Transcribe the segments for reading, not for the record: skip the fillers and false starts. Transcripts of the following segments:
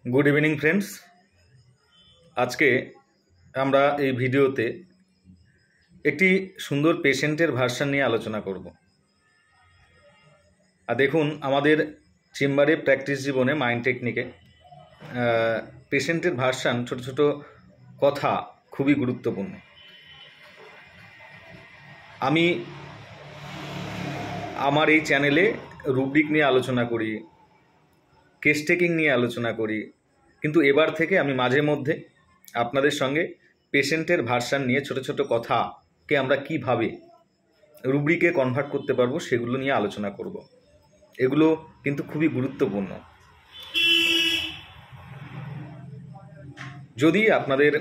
Good evening friends. आज के আমরা এই ভিডিওতে একটি সুন্দর পেশেন্টের ভার্সন নিয়ে আলোচনা করব। আর দেখুন, আমাদের চেম্বারে প্র্যাকটিস জীবনে মাইন্ড টেকনিকে পেশেন্টের ভার্সন, ছোট ছোট কথা খুবই গুরুত্বপূর্ণ। আমি আমার এই চ্যানেলে রুব্রিক নিয়ে আলোচনা করি, কেস টেকিং নিয়ে আলোচনা করি, কিন্তু এবার থেকে আমি মাঝে মধ্যে আপনাদের সঙ্গে পেশেন্টের ভার্সন নিয়ে ছোট ছোট কথাকে আমরা কিভাবে রুব্রিকে কনভার্ট করতে পারবো সেগুলো নিয়ে আলোচনা করব। এগুলো কিন্তু খুবই গুরুত্বপূর্ণ। যদি আপনাদের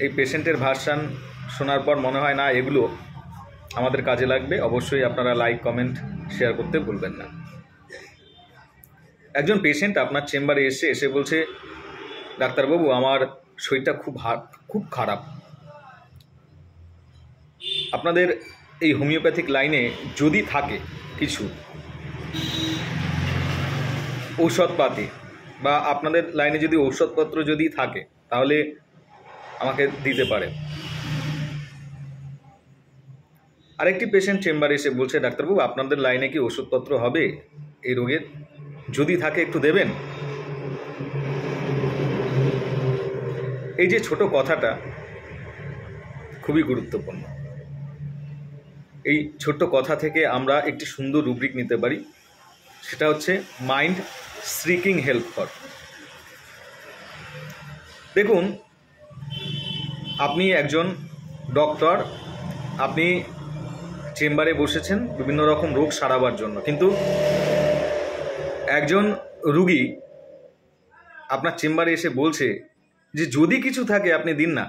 এই পেশেন্টের ভার্সন শোনার পর মনে হয় না এগুলো আমাদের কাজে লাগবে, অবশ্যই আপনারা লাইক, কমেন্ট, শেয়ার করতে ভুলবেন না। একজন পেশেন্ট আপনার চেম্বারে এসে বলছে, ডাক্তারবাবু আমার শরীরটা খুব খারাপ। আপনাদের এই হোমিওপ্যাথিক লাইনে যদি থাকে কিছু ঔষধপাতি বা আপনাদের লাইনে যদি ঔষধপত্র যদি থাকে তাহলে আমাকে দিতে পারে। আরেকটি পেশেন্ট চেম্বারে এসে বলছে, ডাক্তারবাবু আপনাদের লাইনে কি ওষুধপত্র হবে এই রোগের? যদি থাকে একটু দেবেন। এই যে ছোট কথাটা খুবই গুরুত্বপূর্ণ। এই ছোট্ট কথা থেকে আমরা একটি সুন্দর রুব্রিক নিতে পারি, সেটা হচ্ছে মাইন্ড সিকিং হেল্প ফর। দেখুন, আপনি একজন ডক্টর, আপনি চেম্বারে বসেছেন বিভিন্ন রকম রোগ সারাবার জন্য, কিন্তু একজন রুগী আপনার চেম্বারে এসে বলছে যে যদি কিছু থাকে আপনি দিন না,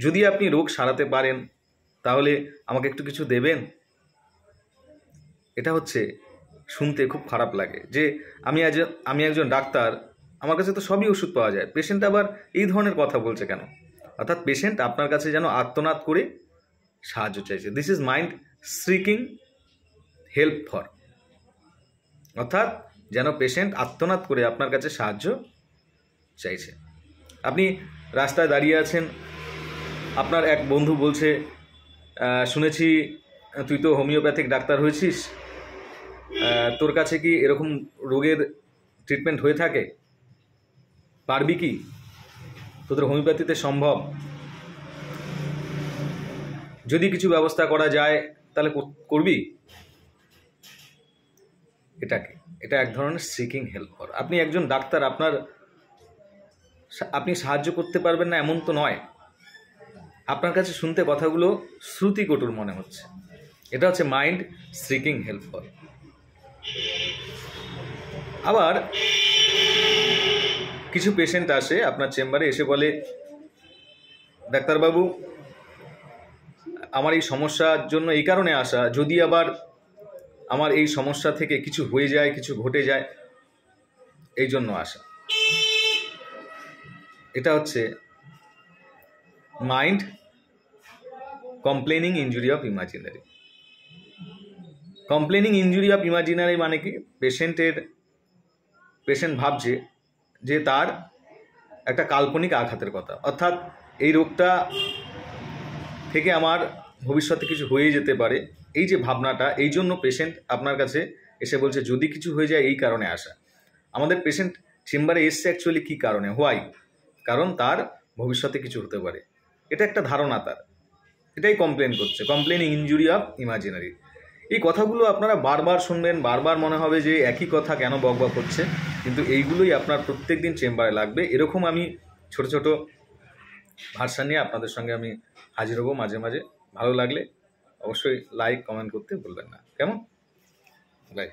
যদি আপনি রোগ সারাতে পারেন তাহলে আমাকে একটু কিছু দেবেন। এটা হচ্ছে শুনতে খুব খারাপ লাগে যে আমি একজন ডাক্তার, আমার কাছে তো সবই ওষুধ পাওয়া যায়, পেশেন্ট আবার এই ধরনের কথা বলছে কেন? অর্থাৎ পেশেন্ট আপনার কাছে যেন আর্তনাদ করে সাহায্য চাইছে। This is mind seeking help for. অর্থাৎ যেন পেশেন্ট আর্তনাদ করে আপনার কাছে সাহায্য চাইছে। আপনি রাস্তায় দাঁড়িয়ে আছেন, আপনার এক বন্ধু বলছে, শুনেছি তুই তো হোমিওপ্যাথিক ডাক্তার হয়েছিস, তোর কাছে কি এরকম রোগের ট্রিটমেন্ট হয়ে থাকে? পারবি কি? তোদের হোমিওপ্যাথিতে সম্ভব? যদি কিছু ব্যবস্থা করা যায় তাহলে করবি? এটা এক ধরনের সিকিং হেল্প কর। আপনি একজন ডাক্তার, আপনি সাহায্য করতে পারবেন না এমন তো নয়। আপনার কাছে শুনতে কথাগুলো শ্রুতিকটুর মনে হচ্ছে। এটা হচ্ছে মাইন্ড সিকিং হেল্প ফর। আবার কিছু পেশেন্ট আসে আপনার চেম্বারে, এসে বলে, ডাক্তারবাবু আমার এই সমস্যার জন্য এই কারণে আসা, যদি আবার আমার এই সমস্যা থেকে কিছু হয়ে যায়, কিছু ঘটে যায়, এই জন্য আসা। এটা হচ্ছে mind complaining injury of imaginary. Complaining injury of imaginary মানে কি? পেশেন্ট ভাবছে যে তার একটা কাল্পনিক আঘাতের কথা, অর্থাৎ এই রোগটা থেকে আমার ভবিষ্যতে কিছু হয়ে যেতে পারে। এই যে ভাবনাটা, এই জন্য পেশেন্ট আপনার কাছে এসে বলছে যদি কিছু হয়ে যায়, এই কারণে আসা। আমাদের পেশেন্ট চেম্বারে এসছে অ্যাকচুয়ালি কী কারণে? হোয়াই? কারণ তার ভবিষ্যতে কিছু হতে পারে, এটা একটা ধারণা তার, এটাই কমপ্লেন করছে, কমপ্লেনিং ইনজুরি অফ ইমাজিনারি। এই কথাগুলো আপনারা বারবার শুনবেন, বারবার মনে হবে যে একই কথা কেন বকবক করছে, কিন্তু এইগুলোই আপনার প্রত্যেক দিন চেম্বারে লাগবে। এরকম আমি ছোট ছোট ভার্সন নিয়ে আপনাদের সঙ্গে আমি হাজির হব মাঝে মাঝে। ভালো লাগলে অবশ্যই লাইক, কমেন্ট করতে ভুলবেন না। কেমন? বাই।